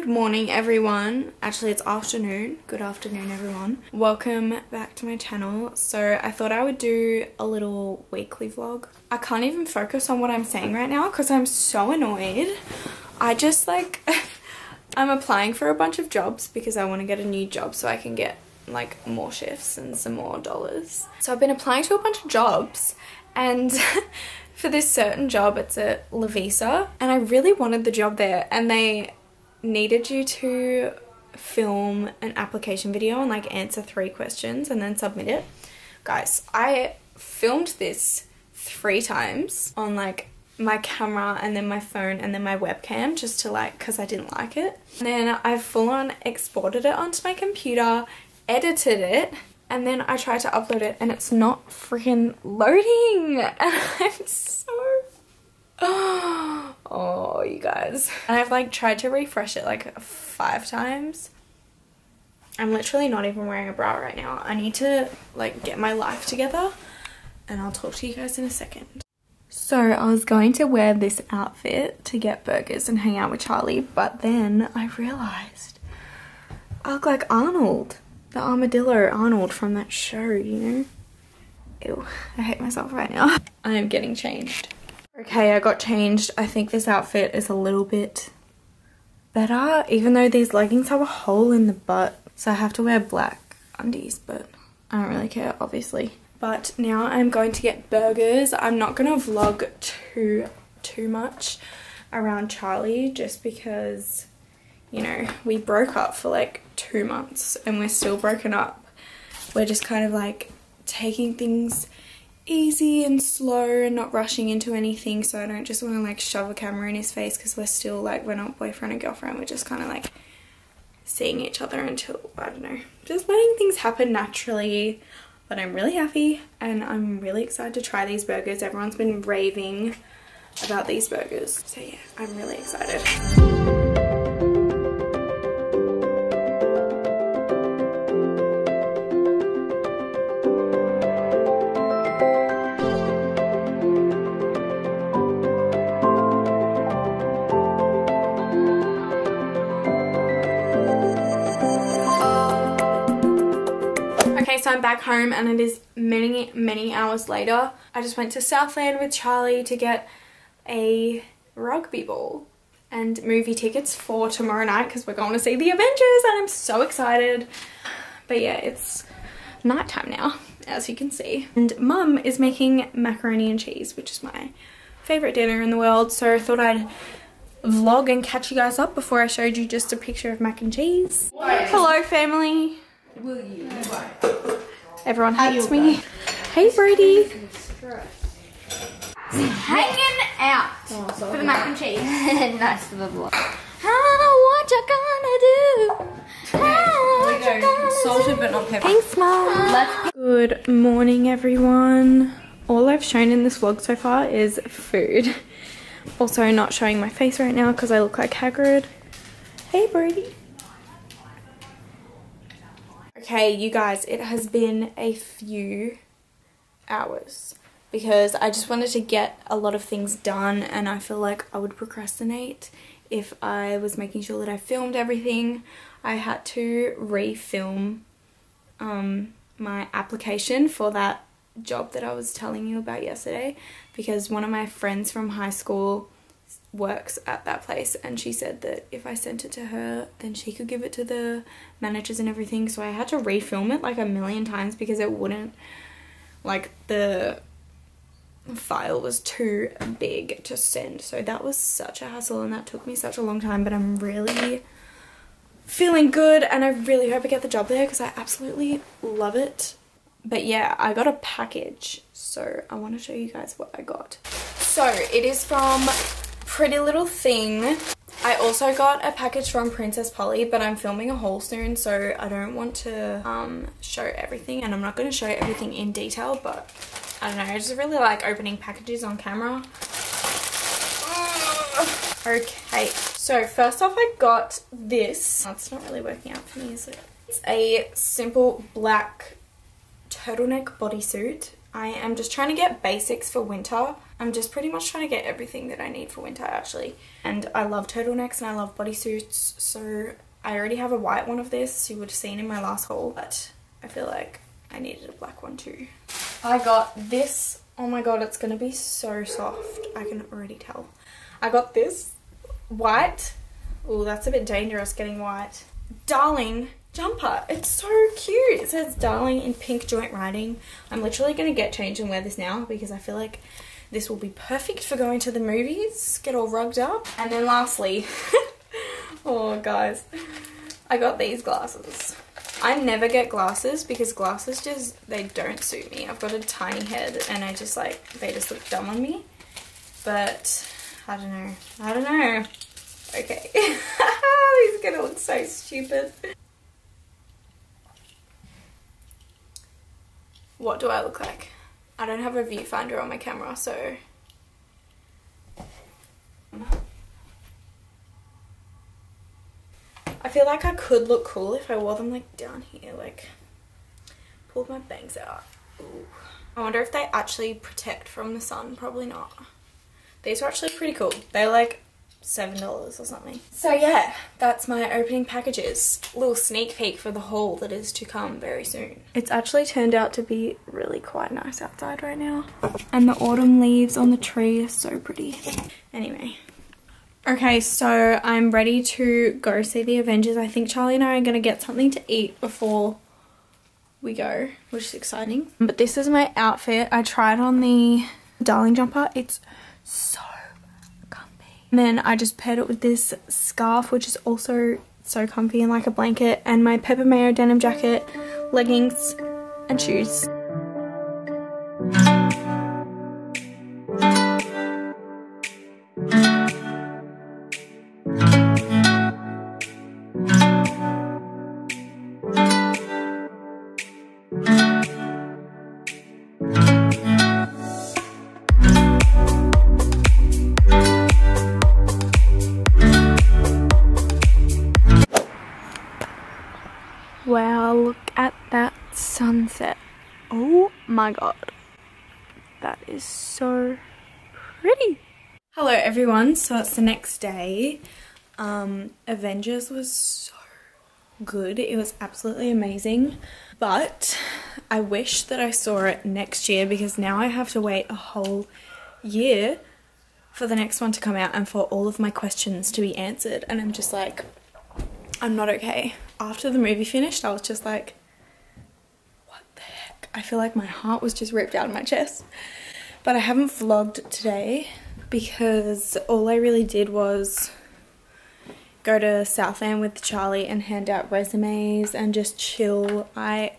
morning everyone. Actually it's afternoon. Good afternoon everyone. Welcome back to my channel. So I thought I would do a little weekly vlog. I can't even focus on what I'm saying right now because I'm so annoyed. I just like I'm applying for a bunch of jobs because I want to get a new job so I can get like more shifts and some more dollars. So I've been applying to a bunch of jobs and for this certain job it's at lovelies and I really wanted the job there, and they needed you to film an application video and like answer 3 questions and then submit it. Guys, I filmed this 3 times on like my camera and then my phone and then my webcam just to like, because I didn't like it. And then I full on exported it onto my computer, edited it, and then I tried to upload it and it's not freaking loading. And I'm so... oh, you guys. And I've like tried to refresh it like 5 times. I'm literally not even wearing a bra right now. I need to like get my life together and I'll talk to you guys in a second. So I was going to wear this outfit to get burgers and hang out with Charlie, but then I realized I look like Arnold. The armadillo Arnold from that show, you know? Ew, I hate myself right now. I am getting changed. Okay, I got changed. I think this outfit is a little bit better, even though these leggings have a hole in the butt. So I have to wear black undies, but I don't really care, obviously. But now I'm going to get burgers. I'm not going to vlog too much around Charlie just because, you know, we broke up for like 2 months and we're still broken up. We're just kind of like taking things easy and slow and not rushing into anything, so I don't just want to like shove a camera in his face because we're still like, we're not boyfriend and girlfriend. We're just kind of like seeing each other until, I don't know, just letting things happen naturally. But I'm really happy and I'm really excited to try these burgers. Everyone's been raving about these burgers, so yeah, I'm really excited. So I'm back home and it is many hours later. I just went to Southland with Charlie to get a rugby ball and movie tickets for tomorrow night because we're going to see the Avengers and I'm so excited. But yeah, it's nighttime now, as you can see. And Mum is making macaroni and cheese, which is my favourite dinner in the world. So I thought I'd vlog and catch you guys up before I showed you just a picture of mac and cheese. Hello family. Will you? Everyone hates me. Hey Brady. Hanging out for the mac and cheese. Nice for the vlog. What you gonna do? What you gonna salted but not pepper. Thanks Mom. Good morning everyone. All I've shown in this vlog so far is food. Also not showing my face right now because I look like Hagrid. Hey Brady. Okay, you guys, it has been a few hours because I just wanted to get a lot of things done and I feel like I would procrastinate if I was making sure that I filmed everything. I had to re-film my application for that job that I was telling you about yesterday because one of my friends from high school works at that place and she said that if I sent it to her then she could give it to the managers and everything, so I had to refilm it like a million times because it wouldn't, like the file was too big to send. So that was such a hassle and that took me such a long time, but I'm really feeling good and I really hope I get the job there because I absolutely love it. But yeah, I got a package, so I want to show you guys what I got. So it is from Pretty Little Thing. I also got a package from Princess Polly, but I'm filming a haul soon, so I don't want to show everything, and I'm not going to show everything in detail, but I don't know, I just really like opening packages on camera. Okay, so first off I got this. Oh, it's not really working out for me, is it? It's a simple black turtleneck bodysuit. I am just trying to get basics for winter. I'm just pretty much trying to get everything that I need for winter actually. And I love turtlenecks and I love bodysuits, so I already have a white one of this. You would have seen in my last haul, but I feel like I needed a black one too. I got this. Oh my god, it's gonna be so soft. I can already tell. I got this white. Oh, that's a bit dangerous getting white. Darling jumper. It's so cute. It says darling in pink joint writing. I'm literally gonna get changed and wear this now because I feel like this will be perfect for going to the movies, get all rugged up. And then lastly, oh guys, I got these glasses. I never get glasses because glasses just, they don't suit me. I've got a tiny head and I just like, they just look dumb on me. But I don't know. Okay. These are gonna look so stupid. What do I look like? I don't have a viewfinder on my camera, so. I feel like I could look cool if I wore them like down here, like pulled my bangs out. Ooh. I wonder if they actually protect from the sun. Probably not. These are actually pretty cool. They're like $7 or something. So yeah, that's my opening packages. Little sneak peek for the haul that is to come very soon. It's actually turned out to be really quite nice outside right now. And the autumn leaves on the tree are so pretty. Anyway. Okay, so I'm ready to go see the Avengers. I think Charlie and I are going to get something to eat before we go, which is exciting. But this is my outfit. I tried on the darling jumper. It's so comfy. And then I just paired it with this scarf, which is also so comfy and like a blanket, and my pepper mayo denim jacket, leggings, and shoes. Wow, look at that sunset. Oh my god. That is so pretty. Hello everyone, so it's the next day. Avengers was so good. It was absolutely amazing. But I wish that I saw it next year because now I have to wait a whole year for the next one to come out and for all of my questions to be answered. And I'm just like, I'm not okay. After the movie finished, I was just like, what the heck? I feel like my heart was just ripped out of my chest. But I haven't vlogged today because all I really did was go to Southland with Charlie and hand out resumes and just chill. I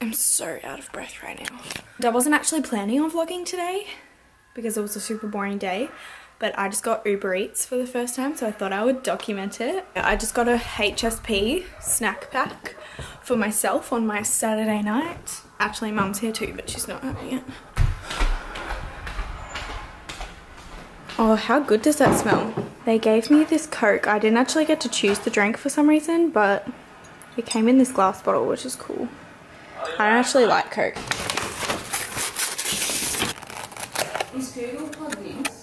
am so out of breath right now. I wasn't actually planning on vlogging today because it was a super boring day. But I just got Uber Eats for the first time, so I thought I would document it. I just got a HSP snack pack for myself on my Saturday night. Actually, Mum's here too, but she's not having it. Oh, how good does that smell? They gave me this Coke. I didn't actually get to choose the drink for some reason, but it came in this glass bottle, which is cool. I don't actually like Coke.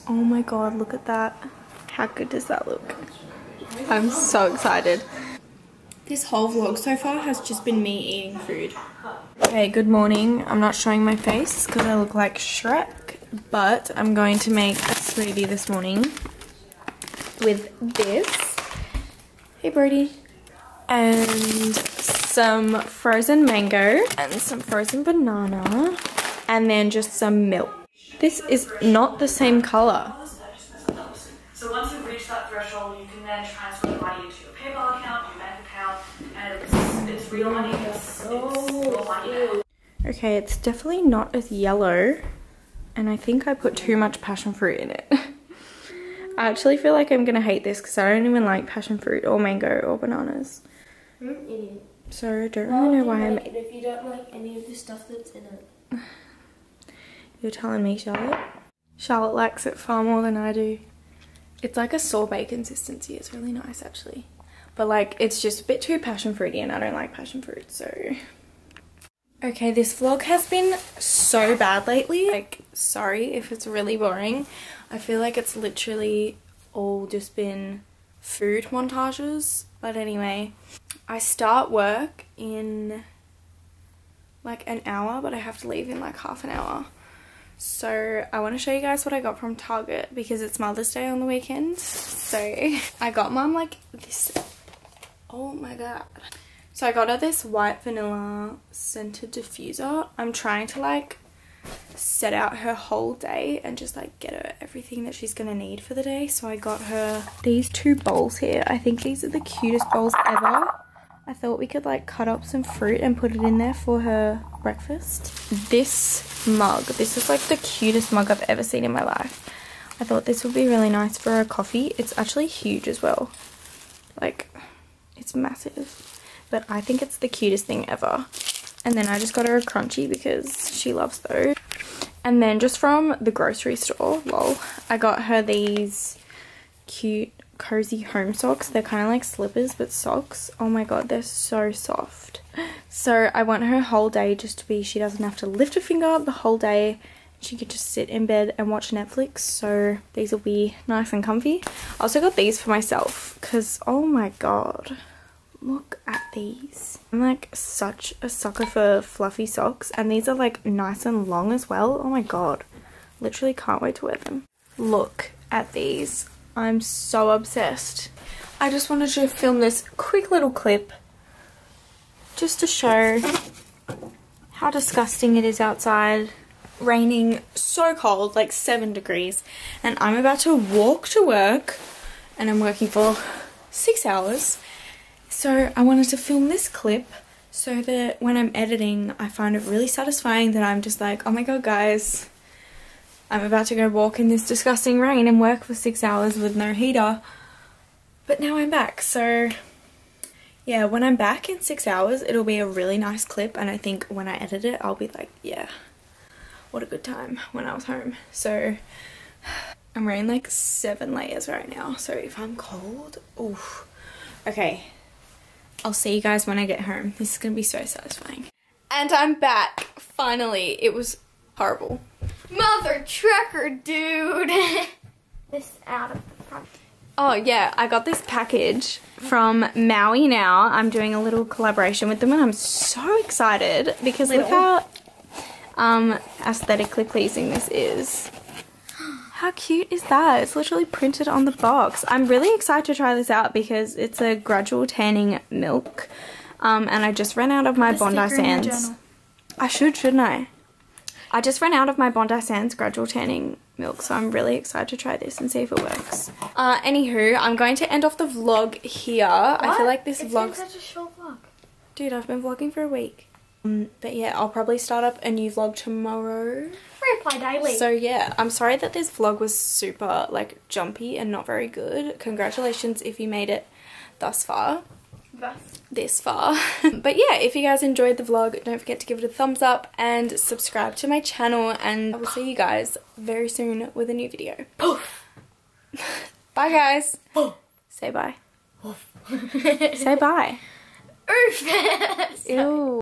Oh my god, look at that. How good does that look? I'm so excited. This whole vlog so far has just been me eating food. Okay, good morning. I'm not showing my face because I look like Shrek, but I'm going to make a smoothie this morning with this. Hey Brody. And some frozen mango and some frozen banana and then just some milk. This is not the same colour. So once you've reached that threshold, you can then transfer the money into your PayPal account, your bank account, and it's real money. It's real money. Okay, it's definitely not as yellow, and I think I put too much passion fruit in it. I actually feel like I'm gonna hate this because I don't even like passion fruit or mango or bananas. Idiot. So I don't really know why I'm. Like it if you don't like any of the stuff that's in it. You're telling me, Charlotte? Charlotte likes it far more than I do. It's like a sorbet consistency. It's really nice actually. But like, it's just a bit too passion fruity and I don't like passion fruit, so. Okay, this vlog has been so bad lately. Like, sorry if it's really boring. I feel like it's literally all just been food montages. But anyway, I start work in like an hour, but I have to leave in like half an hour. So I want to show you guys what I got from Target because it's Mother's Day on the weekend. So I got Mum like this. Oh my god. So I got her this white vanilla scented diffuser. I'm trying to like set out her whole day and just like get her everything that she's gonna need for the day. So I got her these two bowls here. I think these are the cutest bowls ever. I thought we could like cut up some fruit and put it in there for her breakfast. This mug, this is like the cutest mug I've ever seen in my life. I thought this would be really nice for her coffee. It's actually huge as well. Like, it's massive. But I think it's the cutest thing ever. And then I just got her a crunchie because she loves those. And then just from the grocery store, lol, I got her these cute cozy home socks. They're kind of like slippers but socks. Oh my god, they're so soft. So I want her whole day just to be, she doesn't have to lift a finger the whole day. She could just sit in bed and watch Netflix. So these will be nice and comfy. I also got these for myself because oh my god, look at these. I'm like such a sucker for fluffy socks, and these are like nice and long as well. Oh my god, literally can't wait to wear them. Look at these. I'm so obsessed. I just wanted to film this quick little clip just to show how disgusting it is outside. Raining, so cold, like 7 degrees, and I'm about to walk to work, and I'm working for 6 hours. So I wanted to film this clip so that when I'm editing, I find it really satisfying that I'm just like, oh my god guys, I'm about to go walk in this disgusting rain and work for 6 hours with no heater. But now I'm back, so yeah, when I'm back in 6 hours, it'll be a really nice clip, and I think when I edit it, I'll be like, yeah, what a good time when I was home. So I'm wearing like 7 layers right now, so if I'm cold, oof. Okay, I'll see you guys when I get home. This is gonna be so satisfying. And I'm back, finally. It was horrible. Mother trucker, dude. This out of the front. Oh yeah, I got this package from Maui Now. I'm doing a little collaboration with them and I'm so excited because look how aesthetically pleasing this is. How cute is that? It's literally printed on the box. I'm really excited to try this out because it's a gradual tanning milk. And I just ran out of my Bondi Sands. I should, shouldn't I? I just ran out of my Bondi Sands gradual tanning milk, so I'm really excited to try this and see if it works. Anywho, I'm going to end off the vlog here. What? I feel like this vlog's... It's such a short vlog. Dude, I've been vlogging for a week. But yeah, I'll probably start up a new vlog tomorrow. Reply daily. So yeah, I'm sorry that this vlog was super like jumpy and not very good. Congratulations if you made it thus far. This far. But yeah, if you guys enjoyed the vlog, don't forget to give it a thumbs up and subscribe to my channel, and I will see you guys very soon with a new video. Bye guys. Say bye. Say bye. Earth. Ew.